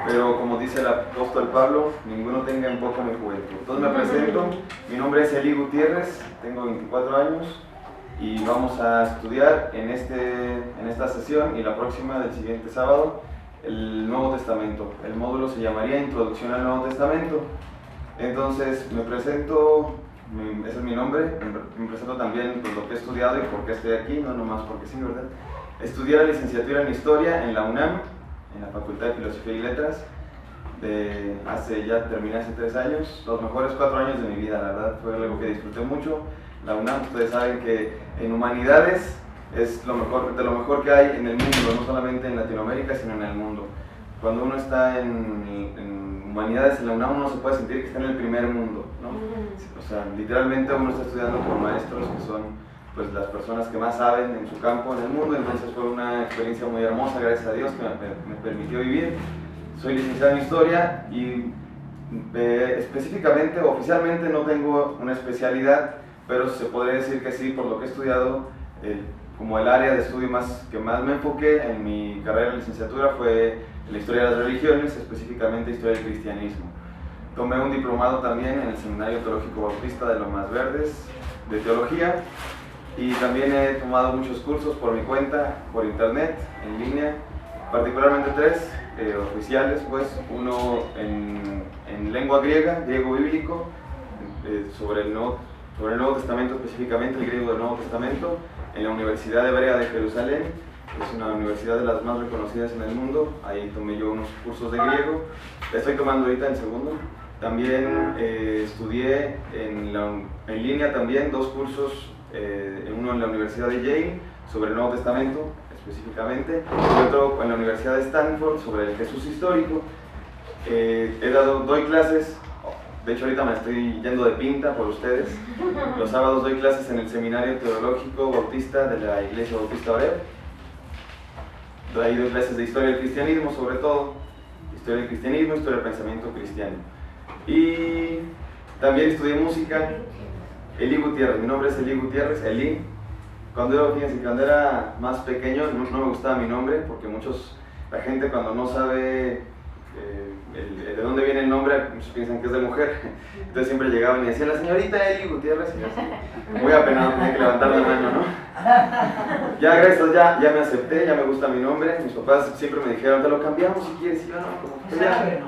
Pero como dice el apóstol Pablo, ninguno tenga en poco mi juventud. Entonces me presento, mi nombre es Eli Gutiérrez, tengo 24 años y vamos a estudiar en esta sesión y la próxima del siguiente sábado el Nuevo Testamento. El módulo se llamaría Introducción al Nuevo Testamento. Entonces me presento, ese es mi nombre, me presento también pues, lo que he estudiado y por qué estoy aquí, no nomás porque sí, ¿verdad? Estudié la licenciatura en Historia en la UNAM, en la Facultad de Filosofía y Letras, terminé hace 3 años, los mejores 4 años de mi vida, la verdad, fue algo que disfruté mucho. La UNAM, ustedes saben que en humanidades es de lo mejor que hay en el mundo, no solamente en Latinoamérica, sino en el mundo. Cuando uno está en humanidades en la UNAM, uno se puede sentir que está en el primer mundo, ¿no? O sea, literalmente uno está estudiando con maestros que son pues las personas que más saben en su campo en el mundo, entonces fue una experiencia muy hermosa, gracias a Dios, que me permitió vivir. Soy licenciado en Historia y específicamente, oficialmente no tengo una especialidad, pero se podría decir que sí, por lo que he estudiado, como el área de estudio que más me enfoqué en mi carrera de licenciatura fue en la historia de las religiones, específicamente historia del cristianismo. Tomé un diplomado también en el Seminario Teológico Bautista de Lomas Verdes de Teología, y también he tomado muchos cursos por mi cuenta, por internet, en línea, particularmente 3 oficiales, pues uno en lengua griega, griego bíblico, sobre el Nuevo Testamento, específicamente el griego del Nuevo Testamento, en la Universidad Hebrea de Jerusalén, es una universidad de las más reconocidas en el mundo. Ahí tomé yo unos cursos de griego, estoy tomando ahorita el segundo. También estudié en línea también 2 cursos, uno en la Universidad de Yale sobre el Nuevo Testamento específicamente, y otro en la Universidad de Stanford sobre el Jesús histórico. Doy clases, de hecho ahorita me estoy yendo de pinta por ustedes. Los sábados doy clases en el Seminario Teológico Bautista de la Iglesia Bautista Oreb. Ahí doy clases de historia del cristianismo, sobre todo historia del cristianismo, historia del pensamiento cristiano. Y también estudié música. Eli Gutiérrez, mi nombre es Eli Gutiérrez, Eli. Cuando era más pequeño no me gustaba mi nombre, porque la gente cuando no sabe de dónde viene el nombre, muchos piensan que es de mujer. Entonces siempre llegaban y decían, la señorita Eli Gutiérrez, y así, muy apenado, tenía que levantar la mano, ¿no? Ya gracias, ya me acepté, ya me gusta mi nombre. Mis papás siempre me dijeron, te lo cambiamos si quieres, y yo no, como ya.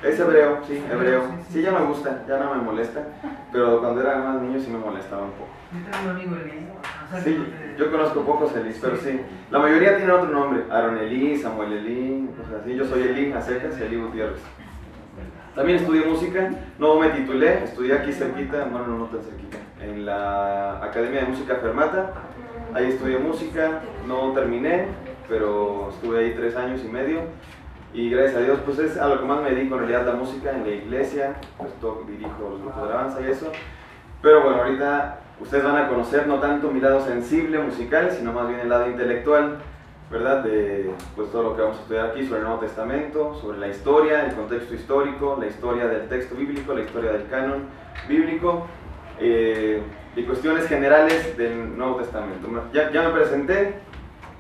Es hebreo, sí, hebreo. Sí, ya me gusta, ya no me molesta, pero cuando era más niño sí me molestaba un poco. Yo tengo un amigo Elí. Sí, yo conozco pocos Elís, pero sí. La mayoría tienen otro nombre, Aaron Elí, Samuel Elí, cosas así. Yo soy Elí, a secas, Eli Gutiérrez. También estudié música, no me titulé, estudié aquí cerquita, bueno, no tan cerquita, en la Academia de Música Fermata. Ahí estudié música, no terminé, pero estuve ahí 3 años y medio. Y gracias a Dios, pues es a lo que más me dedico en realidad, la música en la iglesia, pues dirijo los grupos de alabanza y eso. Pero bueno, ahorita ustedes van a conocer no tanto mi lado sensible, musical, sino más bien el lado intelectual, ¿verdad? De pues todo lo que vamos a estudiar aquí sobre el Nuevo Testamento, sobre la historia, el contexto histórico, la historia del texto bíblico, la historia del canon bíblico, y cuestiones generales del Nuevo Testamento. Ya me presenté.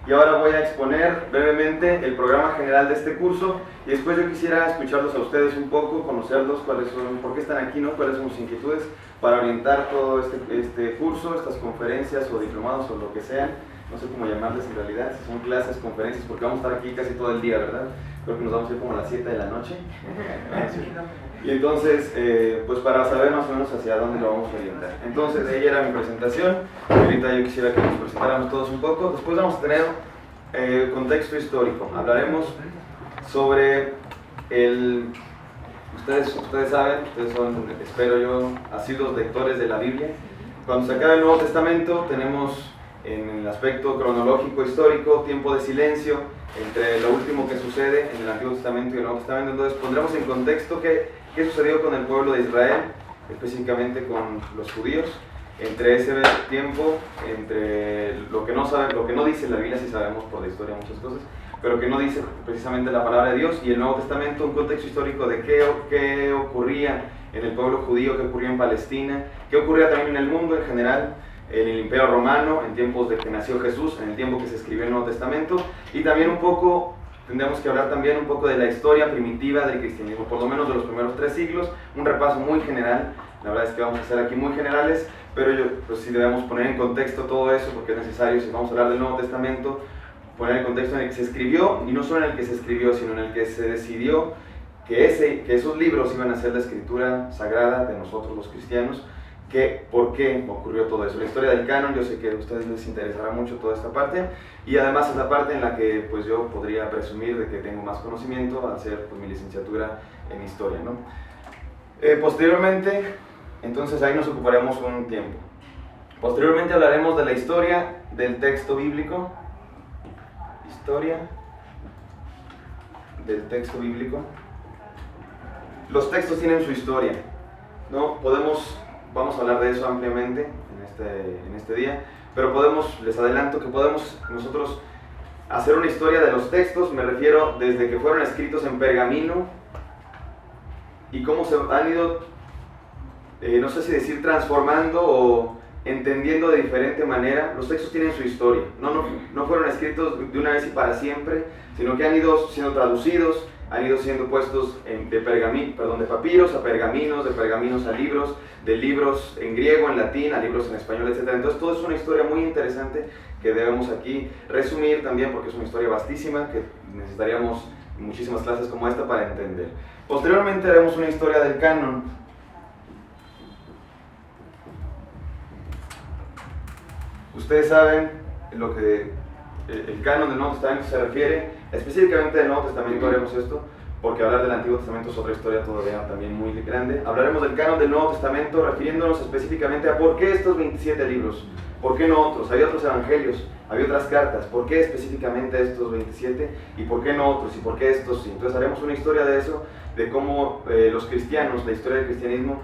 Y ahora voy a exponer brevemente el programa general de este curso, y después yo quisiera escucharlos a ustedes un poco, conocerlos, por qué están aquí, ¿no? Cuáles son sus inquietudes, para orientar todo este curso, estas conferencias o diplomados o lo que sean, no sé cómo llamarles en realidad, si son clases, conferencias, porque vamos a estar aquí casi todo el día, ¿verdad? Creo que nos vamos a ir como a las 7 de la noche. Y entonces, pues para saber más o menos hacia dónde lo vamos a orientar. Entonces, de ahí era mi presentación. Ahorita yo quisiera que nos presentáramos todos un poco. Después vamos a tener contexto histórico. Hablaremos sobre ustedes saben, ustedes son, espero yo, asiduos lectores de la Biblia. Cuando se acaba el Nuevo Testamento, tenemos en el aspecto cronológico histórico tiempo de silencio entre lo último que sucede en el Antiguo Testamento y el Nuevo Testamento. Entonces pondremos en contexto qué sucedió con el pueblo de Israel, específicamente con los judíos, entre ese tiempo, entre lo que no dice la Biblia, si sabemos por la historia muchas cosas, pero que no dice precisamente la palabra de Dios, y el Nuevo Testamento, un contexto histórico de qué ocurría en el pueblo judío, qué ocurrió en Palestina, qué ocurría también en el mundo en general, en el Imperio Romano, en tiempos de que nació Jesús, en el tiempo que se escribió el Nuevo Testamento, y también un poco, tendríamos que hablar también un poco de la historia primitiva del cristianismo, por lo menos de los primeros 3 siglos, un repaso muy general. La verdad es que vamos a hacer aquí muy generales, pero pues sí debemos poner en contexto todo eso, porque es necesario, si vamos a hablar del Nuevo Testamento, poner el contexto en el que se escribió, y no solo en el que se escribió, sino en el que se decidió que esos libros iban a ser la escritura sagrada de nosotros los cristianos, por qué ocurrió todo eso. La historia del canon, yo sé que a ustedes les interesará mucho toda esta parte, y además es la parte en la que pues yo podría presumir de que tengo más conocimiento al hacer pues, mi licenciatura en historia, ¿no? Posteriormente, entonces ahí nos ocuparemos un tiempo. Posteriormente hablaremos de la historia del texto bíblico, historia del texto bíblico. Los textos tienen su historia, ¿no? Vamos a hablar de eso ampliamente en este día, pero les adelanto que podemos nosotros hacer una historia de los textos, me refiero desde que fueron escritos en pergamino y cómo se han ido, no sé si decir transformando o entendiendo de diferente manera. Los textos tienen su historia, no fueron escritos de una vez y para siempre, sino que han ido siendo traducidos, han ido siendo puestos de papiros a pergaminos, de pergaminos a libros, de libros en griego, en latín, a libros en español, etc. Entonces todo es una historia muy interesante que debemos aquí resumir también, porque es una historia vastísima que necesitaríamos muchísimas clases como esta para entender. Posteriormente haremos una historia del canon. Ustedes saben lo que el canon del Nuevo Testamento se refiere. Específicamente del Nuevo Testamento haremos esto, porque hablar del Antiguo Testamento es otra historia todavía también muy grande. Hablaremos del canon del Nuevo Testamento refiriéndonos específicamente a por qué estos 27 libros, por qué no otros. Había otros evangelios, había otras cartas, por qué específicamente estos 27 y por qué no otros y por qué estos sí. Entonces haremos una historia de eso, de cómo los cristianos, la historia del cristianismo,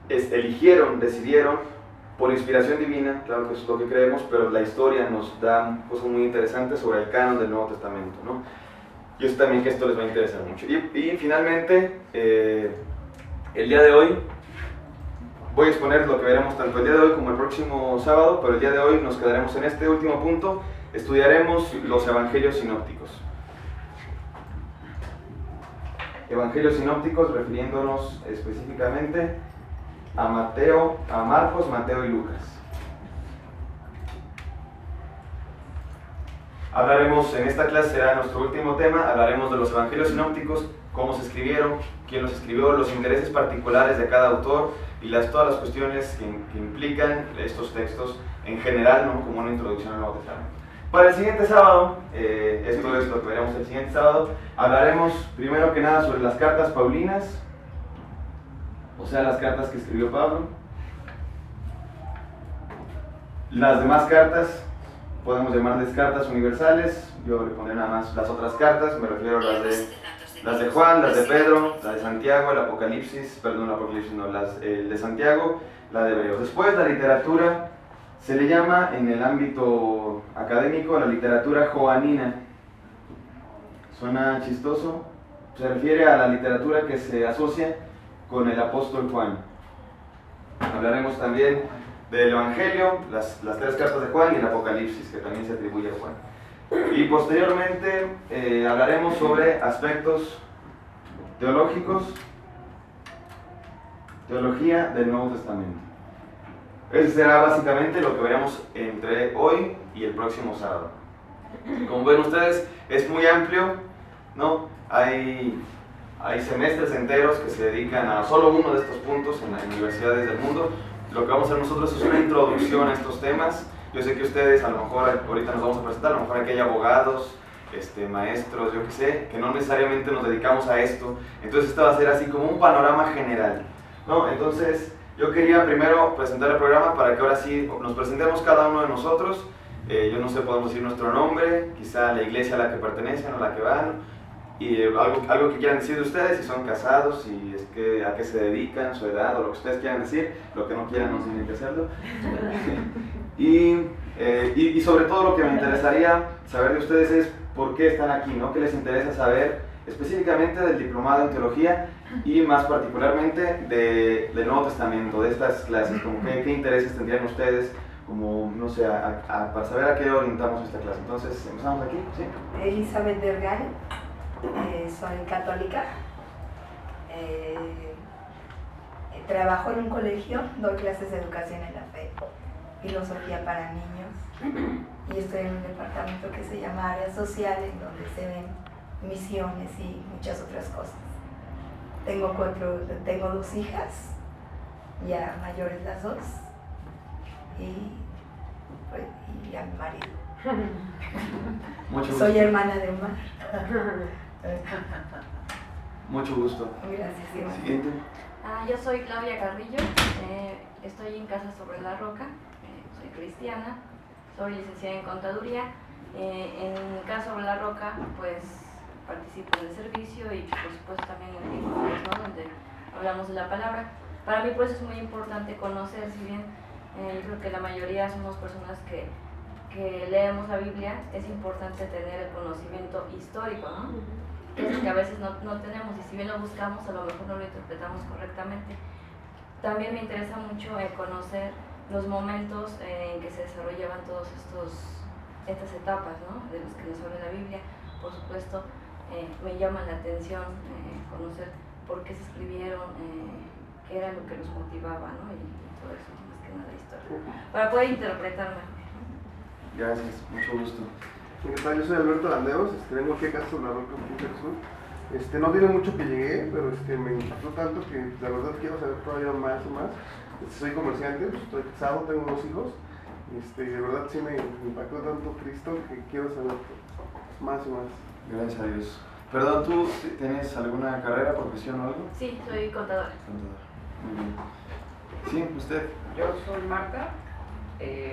decidieron por inspiración divina, claro que eso es lo que creemos, pero la historia nos da cosas muy interesantes sobre el canon del Nuevo Testamento, ¿no? Yo sé también que esto les va a interesar mucho. Y finalmente, el día de hoy, voy a exponer lo que veremos tanto el día de hoy como el próximo sábado, pero el día de hoy nos quedaremos en este último punto, estudiaremos los evangelios sinópticos. Evangelios sinópticos refiriéndonos específicamente a Marcos, Mateo y Lucas. Hablaremos, en esta clase será nuestro último tema, hablaremos de los evangelios sinópticos, cómo se escribieron, quién los escribió, los intereses particulares de cada autor y todas las cuestiones que implican estos textos en general, ¿no? Como una introducción al Nuevo Testamento. Para el siguiente sábado, esto es lo que veremos el siguiente sábado, hablaremos primero que nada sobre las cartas paulinas, o sea, las cartas que escribió Pablo. Las demás cartas, podemos llamarles cartas universales, yo le pondré nada más las otras cartas, me refiero a las de Juan, las de Pedro, la de Santiago, el Apocalipsis no, el de Santiago, la de Hebreos. Después la literatura se le llama en el ámbito académico la literatura joanina. Suena chistoso, se refiere a la literatura que se asocia con el apóstol Juan. Hablaremos también del Evangelio, las 3 cartas de Juan y el Apocalipsis, que también se atribuye a Juan. Y posteriormente hablaremos sobre aspectos teológicos, teología del Nuevo Testamento. Ese será básicamente lo que veremos entre hoy y el próximo sábado. Como ven ustedes, es muy amplio, ¿no? Hay semestres enteros que se dedican a solo uno de estos puntos en las universidades del mundo. Lo que vamos a hacer nosotros es una introducción a estos temas. Yo sé que ustedes, a lo mejor ahorita nos vamos a presentar, a lo mejor aquí hay abogados, maestros, yo qué sé, que no necesariamente nos dedicamos a esto. Entonces esto va a ser así como un panorama general, ¿no? Entonces yo quería primero presentar el programa para que ahora sí nos presentemos cada uno de nosotros. Yo no sé, podemos decir nuestro nombre, quizá la iglesia a la que pertenecen o la que van, y algo que quieran decir de ustedes, si son casados, si es que a qué se dedican, su edad o lo que ustedes quieran decir. Lo que no quieran no tienen que hacerlo. Y sobre todo lo que me interesaría saber de ustedes es por qué están aquí, ¿no? ¿Qué les interesa saber específicamente del diplomado en teología y más particularmente del Nuevo Testamento, de estas clases, como qué intereses tendrían ustedes, como, no sé, para saber a qué orientamos esta clase. Entonces, empezamos aquí, ¿sí? Elizabeth Vergara, soy católica, trabajo en un colegio, doy clases de educación en la fe, filosofía para niños, y estoy en un departamento que se llama área social, en donde se ven misiones y muchas otras cosas. Tengo 2 hijas, ya mayores las 2, y a mi marido. Mucho gusto. Soy hermana de Omar. Mucho gusto. Gracias. Siguiente. Yo soy Claudia Carrillo, estoy en Casa Sobre la Roca, soy cristiana, soy licenciada en Contaduría. En Casa Sobre la Roca pues participo en el servicio y por supuesto también en el grupo, ¿no?, donde hablamos de la palabra. Para mí pues es muy importante conocer, si bien yo creo que la mayoría somos personas que leemos la Biblia, es importante tener el conocimiento histórico, ¿no? Que a veces no tenemos, y si bien lo buscamos, a lo mejor no lo interpretamos correctamente. También me interesa mucho conocer los momentos en que se desarrollaban todas estas etapas, ¿no?, de los que nos habla la Biblia. Por supuesto, me llama la atención conocer por qué se escribieron, qué era lo que los motivaba, ¿no?, y todo eso, más que nada historia, para poder interpretar mejor. Gracias, mucho gusto. ¿Qué tal? Yo soy Alberto Landeos, vengo aquí a Casa Sobre la Roca, Punta del Sur. No tiene mucho que llegué, pero me impactó tanto que la verdad quiero saber todavía más y más. Soy comerciante, estoy casado, tengo 2 hijos. De verdad sí me impactó tanto Cristo que quiero saber más y más. Gracias a Dios. Perdón, ¿tú tienes alguna carrera, profesión o algo? Sí, soy contadora. Muy bien. Sí, usted. Yo soy Marta,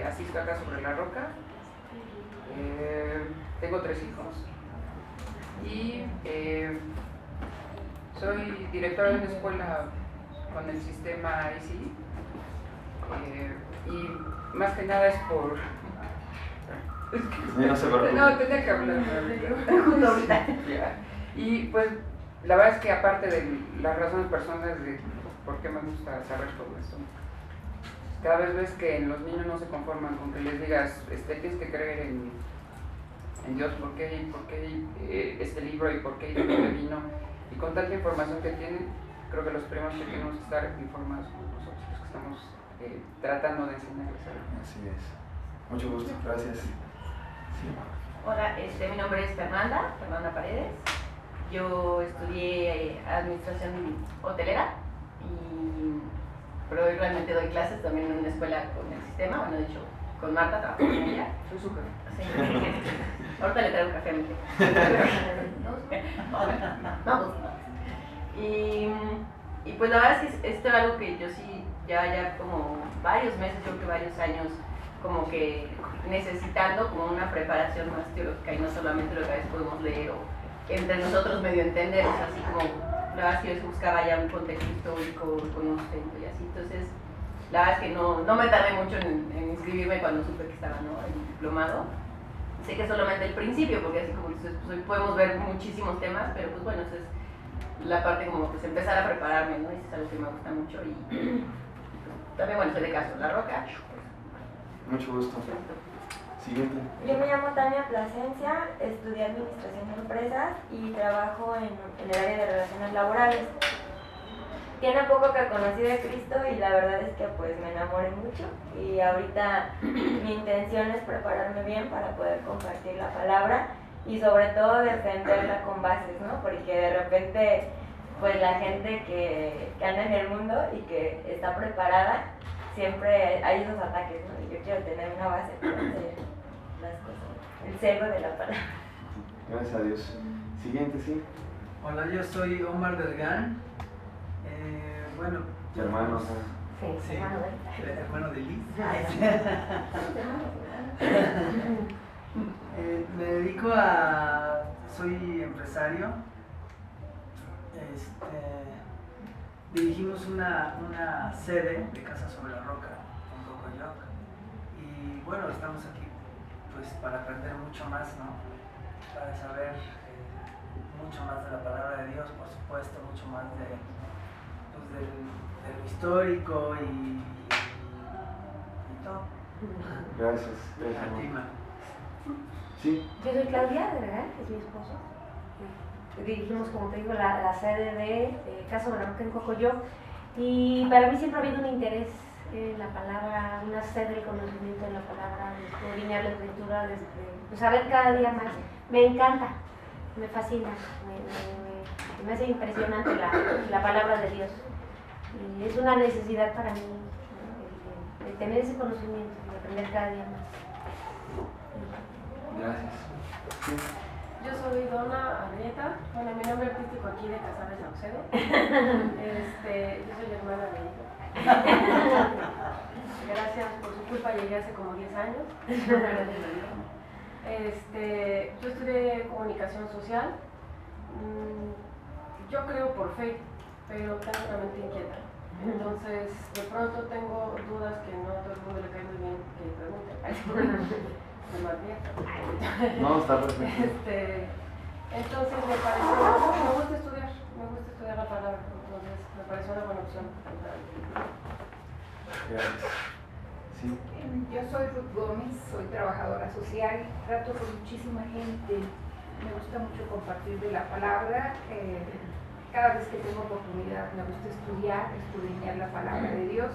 asisto acá Sobre la Roca. Tengo 3 hijos y soy directora de una escuela con el sistema ICI, y más que nada es por... Sí, no se preocupe. No, tenía que hablar. Y pues la verdad es que aparte de las razones personales de por qué me gusta saber todo esto, cada vez ves que los niños no se conforman con que les digas, tienes que creer en Dios, ¿por qué este libro y por qué de dónde vino? Y con tanta información que tienen, creo que los primeros que tenemos que estar informados somos nosotros, los que estamos tratando de enseñarles algo. Así es. Mucho gusto, gracias. Sí. Hola, mi nombre es Fernanda Paredes. Yo estudié administración hotelera, pero hoy realmente doy clases también en una escuela con el sistema. Bueno, de hecho, con Marta trabajo con ella. Soy súper. Sí. Ahorita le traigo un café a mi Vamos. Y pues la verdad es que esto es algo que yo sí, ya como varios meses, yo creo que varios años, como que necesitando como una preparación más teológica y no solamente lo que a veces podemos leer o entre nosotros medio entender, o sea, así como la verdad es que yo buscaba ya un contexto histórico, conocimiento y así. Entonces la verdad es que no me tardé mucho en inscribirme cuando supe que estaba, ¿no?, el diplomado. Sé que es solamente el principio, porque así como dices, pues hoy podemos ver muchísimos temas, pero pues bueno, esa es la parte como pues empezar a prepararme, ¿no? Y eso es algo que me gusta mucho y pues, también, bueno, soy de Casa La Roca. Mucho gusto. Siguiente. Yo me llamo Tania Plasencia, estudié Administración de Empresas y trabajo en el área de relaciones laborales. Tiene poco que conocí de Cristo y la verdad es que pues me enamoré mucho y ahorita mi intención es prepararme bien para poder compartir la palabra y sobre todo defenderla con bases, ¿no? Porque de repente pues la gente que anda en el mundo y que está preparada, siempre hay esos ataques, ¿no? Y yo quiero tener una base para hacer las cosas, el cerro de la palabra. Gracias a Dios. Siguiente, sí. Hola, yo soy Omar Delgán. Bueno, Hermanos. Sí, hermano de Liz. Me dedico soy empresario. Dirigimos una sede de Casa Sobre la Roca en Cocoyoc. Y bueno, estamos aquí pues para aprender mucho más, ¿no? Para saber mucho más de la palabra de Dios, por supuesto, mucho más de lo histórico y todo. Gracias. A ti, Ma. Sí. Yo soy Claudia, de verdad, es mi esposo. Dirigimos, como te digo, la sede de Casa sobre la Roca en Cocoyoc. Y para mí siempre ha habido un interés en la palabra, una sed del conocimiento de la palabra, de escudriñar la escritura, de saber cada día más. Me encanta, me fascina, me hace impresionante la palabra de Dios. Y es una necesidad para mí, ¿no? el tener ese conocimiento, de aprender cada día más. Gracias. Sí. Yo soy Donna Arrieta, bueno, mi nombre artístico aquí de Casares Saucedo. Yo soy hermana de ella. Gracias, por su culpa llegué hace como 10 años. Yo estudié comunicación social. Yo creo por fe, pero tengo una mente inquieta. Entonces, de pronto tengo dudas que no a todo el mundo le cae muy bien que pregunten. Me lo advierto. No, está perfecto. Entonces me gusta estudiar la palabra, entonces me pareció una buena opción. Gracias. Sí. Yo soy Ruth Gómez, soy trabajadora social, trato con muchísima gente, me gusta mucho compartir de la palabra, cada vez que tengo oportunidad me gusta escudriñar la palabra de Dios,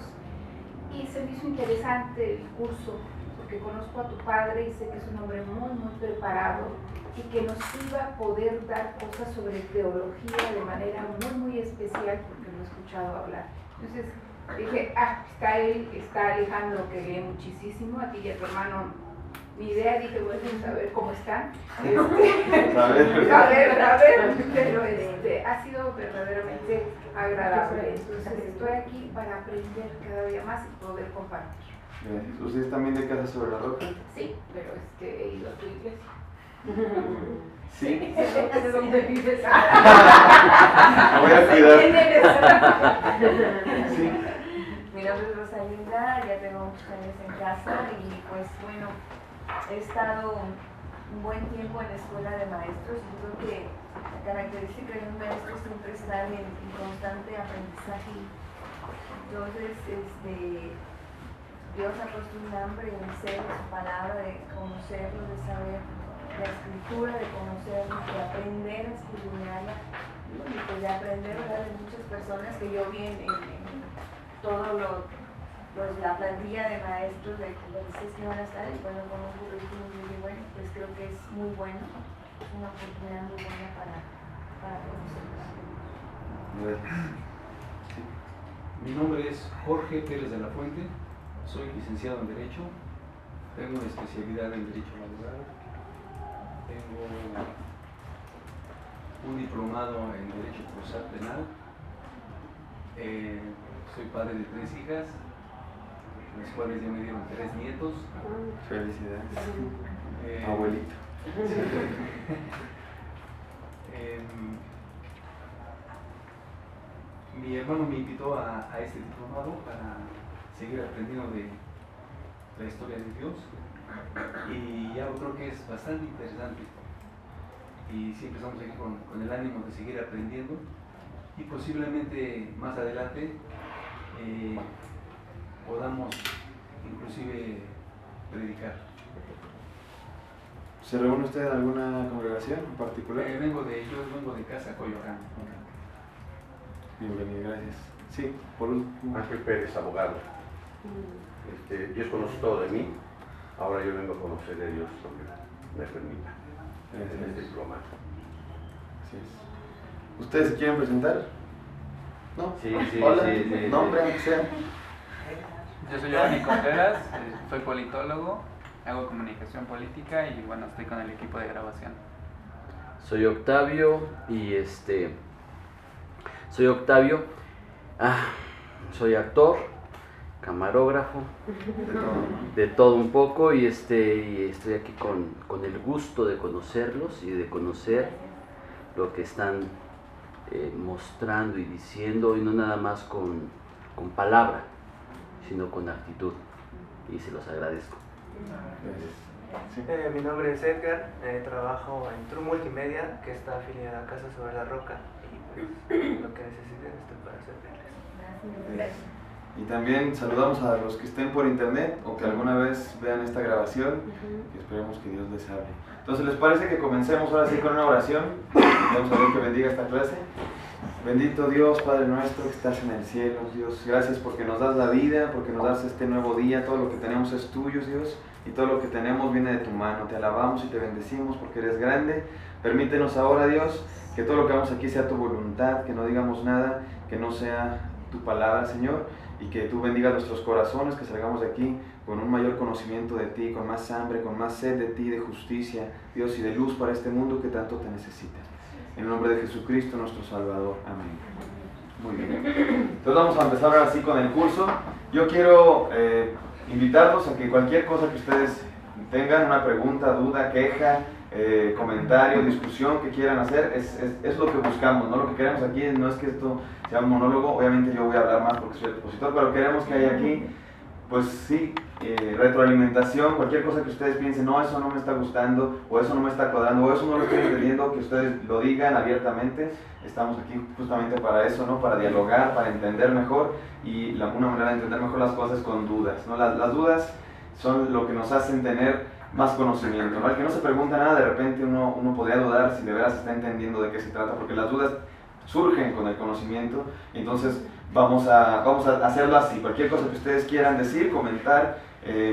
y se me hizo interesante el curso porque conozco a tu padre y sé que es un hombre muy, muy preparado y que nos iba a poder dar cosas sobre teología de manera muy, muy especial porque lo he escuchado hablar. Entonces dije, está él, está Alejandro, que lee muchísimo, a ti y a tu hermano, ni idea, dije, bueno, a ver cómo están. A ver, pero ha sido verdaderamente agradable. Entonces estoy aquí para aprender cada día más y poder compartir. Gracias. ¿Ustedes también de Casa sobre la Roca? Sí, pero he ido a tu iglesia. Sí. ¿De dónde vives? Me voy a cuidar. Sí. Mi nombre es Rosalinda, ya tengo muchos años en casa y pues bueno, he estado un buen tiempo en la escuela de maestros y creo que la característica de un maestro siempre es estar en constante aprendizaje. Entonces, Dios ha puesto un hambre en ser de su palabra, de conocerlo, de saber la escritura, de conocerlo, de aprender a escudriñarla y pues de aprender, ¿verdad?, de muchas personas que yo vi en todo la plantilla de maestros de conferencias que van a estar y bueno, con un currículum muy bueno, pues creo que es muy bueno, es una oportunidad muy buena para conocerlos. Mi nombre es Jorge Pérez de la Fuente, soy licenciado en Derecho, tengo una especialidad en Derecho Laboral, tengo un diplomado en Derecho Procesal Penal, soy padre de 3 hijas, las cuales ya me dieron 3 nietos. Felicidades. Abuelito. Mi hermano me invitó a este diplomado para seguir aprendiendo de la historia de Dios y ya creo que es bastante interesante y siempre estamos aquí con el ánimo de seguir aprendiendo y posiblemente más adelante podamos inclusive predicar. ¿Se reúne usted en alguna congregación en particular? Yo vengo de Casa Coyoacán. Bienvenido, gracias. Sí, por último. Ángel Pérez, abogado. Dios conoce todo de mí, ahora yo vengo a conocer de Dios lo que me permita en este diploma. Así es. ¿Ustedes se quieren presentar? ¿No? Sí. Hola, nombre, aunque sea. Yo soy Giovanni Contreras, soy politólogo, hago comunicación política y bueno, estoy con el equipo de grabación. Soy Octavio y soy actor, camarógrafo, de todo un poco y estoy aquí con el gusto de conocerlos y de conocer lo que están mostrando y diciendo, y no nada más con palabra, sino con actitud, y se los agradezco. Gracias. Sí. Mi nombre es Edgar, trabajo en True Multimedia, que está afiliada a Casa sobre la Roca, y pues lo que necesiten estoy para servirles. Gracias. Y también saludamos a los que estén por internet o que alguna vez vean esta grabación y esperemos que Dios les hable. Entonces, ¿les parece que comencemos ahora sí con una oración? Vamos a ver que bendiga esta clase. Bendito Dios, Padre nuestro que estás en el cielo, Dios, gracias porque nos das la vida, porque nos das este nuevo día, todo lo que tenemos es tuyo, Dios, y todo lo que tenemos viene de tu mano. Te alabamos y te bendecimos porque eres grande. Permítenos ahora, Dios, que todo lo que hagamos aquí sea tu voluntad, que no digamos nada que no sea tu palabra, Señor, y que tú bendigas nuestros corazones, que salgamos de aquí con un mayor conocimiento de ti, con más hambre, con más sed de ti, de justicia, Dios, y de luz para este mundo que tanto te necesita. En el nombre de Jesucristo, nuestro Salvador. Amén. Muy bien. Entonces vamos a empezar ahora sí con el curso. Yo quiero invitarlos a que cualquier cosa que ustedes tengan, una pregunta, duda, queja, comentario, discusión que quieran hacer, es lo que buscamos, ¿no? Lo que queremos aquí no es que esto sea un monólogo, obviamente yo voy a hablar más porque soy el expositor, pero queremos que haya aquí, pues sí, retroalimentación, cualquier cosa que ustedes piensen, no, eso no me está gustando, o eso no me está cuadrando, o eso no lo estoy entendiendo, que ustedes lo digan abiertamente. Estamos aquí justamente para eso, ¿no? Para dialogar, para entender mejor, y una manera de entender mejor las cosas con dudas, ¿no? Las dudas son lo que nos hacen tener más conocimiento, ¿no? Al que no se pregunta nada, de repente uno podría dudar si de veras está entendiendo de qué se trata, porque las dudas surgen con el conocimiento. Entonces vamos a hacerlo así. Cualquier cosa que ustedes quieran decir, comentar,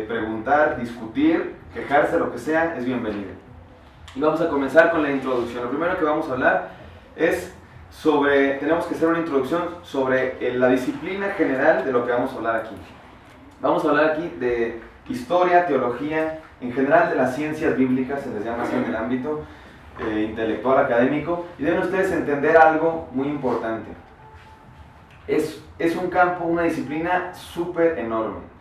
preguntar, discutir, quejarse, lo que sea, es bienvenido. Y vamos a comenzar con la introducción. Lo primero que vamos a hablar es tenemos que hacer una introducción sobre la disciplina general de lo que vamos a hablar aquí. Vamos a hablar aquí de historia, teología, en general de las ciencias bíblicas, se les llama así en el ámbito intelectual, académico, y deben ustedes entender algo muy importante. Es un campo, una disciplina súper enorme.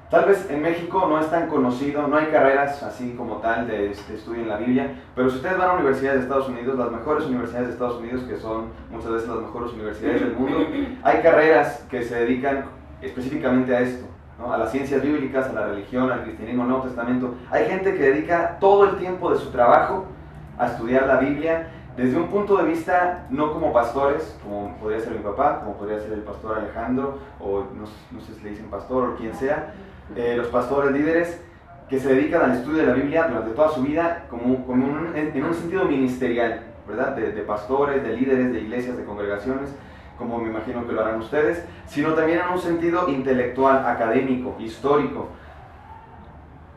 Tal vez en México no es tan conocido, no hay carreras así como tal de estudio en la Biblia, pero si ustedes van a universidades de Estados Unidos, las mejores universidades de Estados Unidos, que son muchas veces las mejores universidades del mundo, hay carreras que se dedican específicamente a esto, ¿no? A las ciencias bíblicas, a la religión, al cristianismo, al Nuevo Testamento. Hay gente que dedica todo el tiempo de su trabajo a estudiar la Biblia desde un punto de vista no como pastores, como podría ser mi papá, como podría ser el pastor Alejandro, o no sé si le dicen pastor o quien sea, los pastores líderes que se dedican al estudio de la Biblia durante toda su vida en un sentido ministerial, ¿verdad? De pastores, de líderes, de iglesias, de congregaciones, como me imagino que lo harán ustedes, sino también en un sentido intelectual, académico, histórico.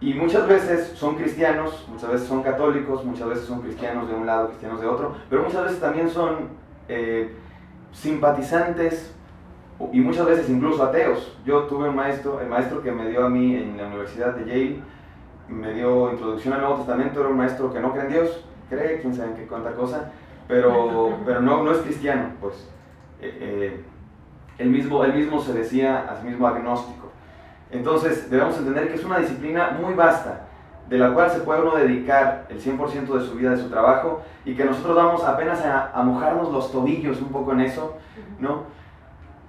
Y muchas veces son cristianos, muchas veces son católicos, muchas veces son cristianos de un lado, cristianos de otro, pero muchas veces también son simpatizantes y muchas veces incluso ateos. Yo tuve un maestro, el maestro que me dio a mí en la Universidad de Yale, me dio introducción al Nuevo Testamento, era un maestro que no cree en Dios, cree, quién sabe en qué cuánta cosa, pero no es cristiano, pues. Él mismo se decía a sí mismo agnóstico. Entonces debemos entender que es una disciplina muy vasta, de la cual se puede uno dedicar el 100% de su vida, de su trabajo, y que nosotros vamos apenas a mojarnos los tobillos un poco en eso, ¿no?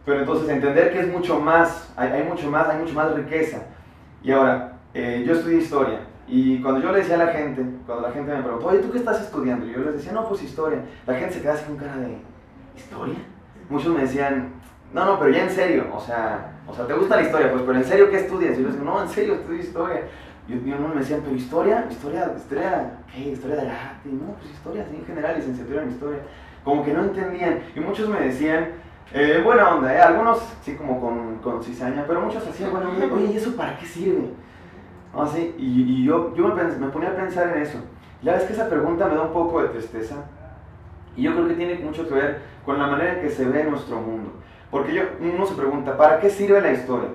Pero entonces entender que es mucho más, hay mucho más riqueza. Y ahora, yo estudié historia, y cuando yo le decía a la gente, cuando la gente me preguntó, oye, ¿tú qué estás estudiando? Y yo les decía, no, pues historia. La gente se quedaba así con cara de, ¿historia? Muchos me decían, no, pero ya en serio, o sea, ¿te gusta la historia? Pues, pero ¿en serio qué estudias? Y yo les digo, no, en serio, estudio historia. Y uno me decían, pero ¿historia? ¿Qué? ¿Historia del arte? No, pues historia, así en general, licenciatura en historia. Como que no entendían. Y muchos me decían, buena onda, algunos sí como con cizaña, pero muchos hacían, bueno, oye, ¿y eso para qué sirve? ¿No? Así, y yo me ponía a pensar en eso. Ya ves que esa pregunta me da un poco de tristeza. Y yo creo que tiene mucho que ver con la manera en que se ve nuestro mundo. Porque uno se pregunta, ¿para qué sirve la historia?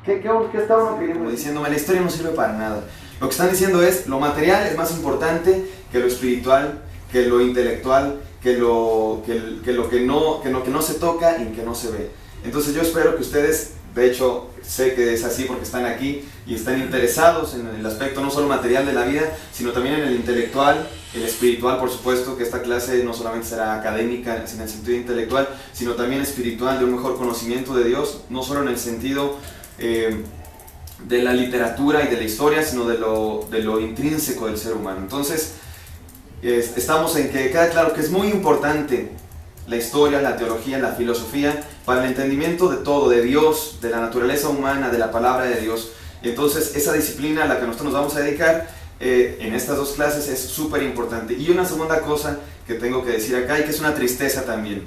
¿Qué está uno queriendo? Como diciéndome, la historia no sirve para nada. Lo que están diciendo es, lo material es más importante que lo espiritual, que lo intelectual, que lo que no se toca y que no se ve. Entonces yo espero que ustedes, de hecho sé que es así porque están aquí y están interesados en el aspecto no solo material de la vida, sino también en el intelectual, el espiritual, por supuesto, que esta clase no solamente será académica en el sentido intelectual, sino también espiritual, de un mejor conocimiento de Dios, no solo en el sentido de la literatura y de la historia, sino de lo intrínseco del ser humano. Entonces, estamos en que queda claro que es muy importante la historia, la teología, la filosofía, para el entendimiento de todo, de Dios, de la naturaleza humana, de la palabra de Dios. Entonces, esa disciplina a la que nosotros nos vamos a dedicar en estas dos clases es súper importante. Y una segunda cosa que tengo que decir acá, y que es una tristeza también.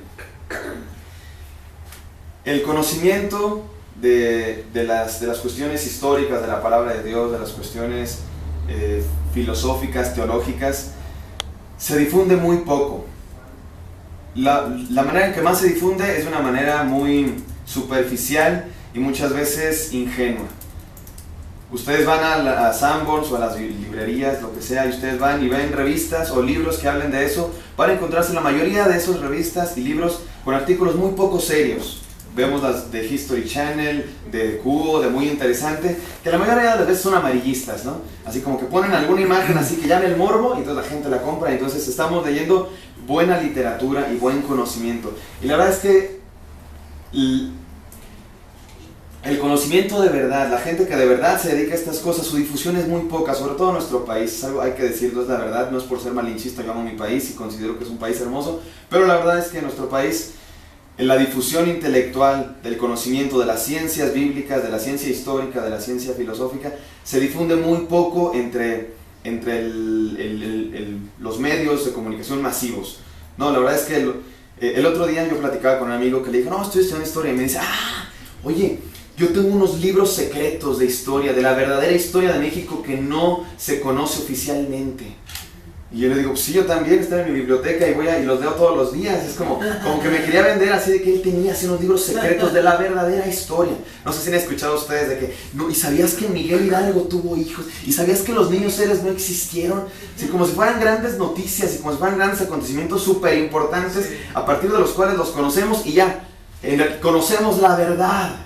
El conocimiento de las cuestiones históricas de la palabra de Dios, de las cuestiones filosóficas, teológicas, se difunde muy poco. La manera en que más se difunde es de una manera muy superficial y muchas veces ingenua. Ustedes van a Sanborns o a las librerías, lo que sea, y ustedes van y ven revistas o libros que hablen de eso, van a encontrarse la mayoría de esas revistas y libros con artículos muy poco serios. Vemos las de History Channel, de Cubo, de Muy Interesante, que la mayoría de las veces son amarillistas, ¿no? Así como que ponen alguna imagen así que llame el morbo y entonces la gente la compra, y entonces estamos leyendo buena literatura y buen conocimiento. Y la verdad es que el conocimiento de verdad, la gente que de verdad se dedica a estas cosas, su difusión es muy poca, sobre todo en nuestro país. Es algo, hay que decirlo, es la verdad, no es por ser malinchista, yo amo mi país y considero que es un país hermoso, pero la verdad es que en nuestro país, en la difusión intelectual del conocimiento de las ciencias bíblicas, de la ciencia histórica, de la ciencia filosófica, se difunde muy poco entre los medios de comunicación masivos. No, la verdad es que el otro día yo platicaba con un amigo que le dijo, no, estoy estudiando historia, y me dice, oye, yo tengo unos libros secretos de historia, de la verdadera historia de México que no se conoce oficialmente. Y yo le digo, pues sí, yo también, estoy en mi biblioteca y y los leo todos los días. Es como que me quería vender así de que él tenía así unos libros secretos de la verdadera historia. No sé si han escuchado ustedes de que, no, ¿y sabías que Miguel Hidalgo tuvo hijos? ¿Y sabías que los niños héroes no existieron? Así como si fueran grandes noticias y como si fueran grandes acontecimientos súper importantes a partir de los cuales los conocemos y ya, conocemos la verdad.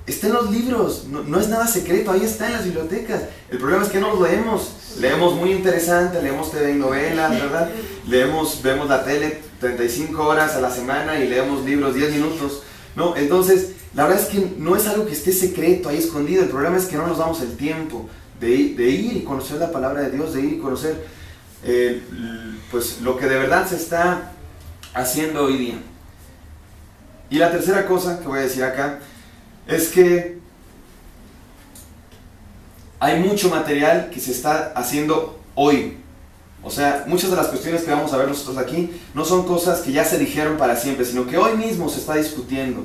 Está en los libros, no es nada secreto, ahí está en las bibliotecas. El problema es que no los leemos. Leemos Muy Interesante, leemos TV y novelas, ¿verdad? Vemos la tele 35 horas a la semana y leemos libros 10 minutos, ¿no? Entonces, la verdad es que no es algo que esté secreto, ahí escondido. El problema es que no nos damos el tiempo de ir y conocer la palabra de Dios, de ir y conocer pues lo que de verdad se está haciendo hoy día. Y la tercera cosa que voy a decir acá es que hay mucho material que se está haciendo hoy. O sea, muchas de las cuestiones que vamos a ver nosotros aquí no son cosas que ya se dijeron para siempre, sino que hoy mismo se está discutiendo.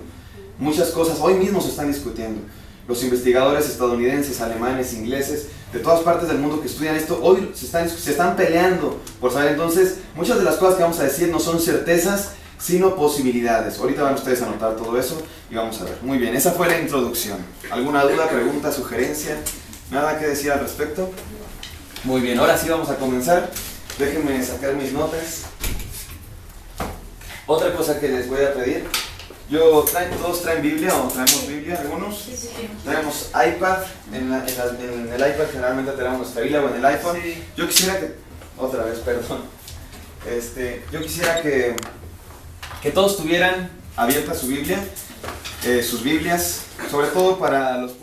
Muchas cosas hoy mismo se están discutiendo. Los investigadores estadounidenses, alemanes, ingleses, de todas partes del mundo que estudian esto, hoy se están peleando por saber. Entonces, muchas de las cosas que vamos a decir no son certezas, sino posibilidades. Ahorita van ustedes a anotar todo eso y vamos a ver. Muy bien, esa fue la introducción. ¿Alguna duda, pregunta, sugerencia? ¿Nada que decir al respecto? Muy bien, ahora sí vamos a comenzar. Déjenme sacar mis notas. Otra cosa que les voy a pedir. ¿Todos traen Biblia o traemos Biblia? ¿Algunos? Sí. Traemos iPad. En el iPad generalmente tenemos nuestra Biblia o en el iPhone. Sí. Yo quisiera que... Otra vez, perdón. Yo quisiera que todos tuvieran abierta su Biblia, sus Biblias, sobre todo para los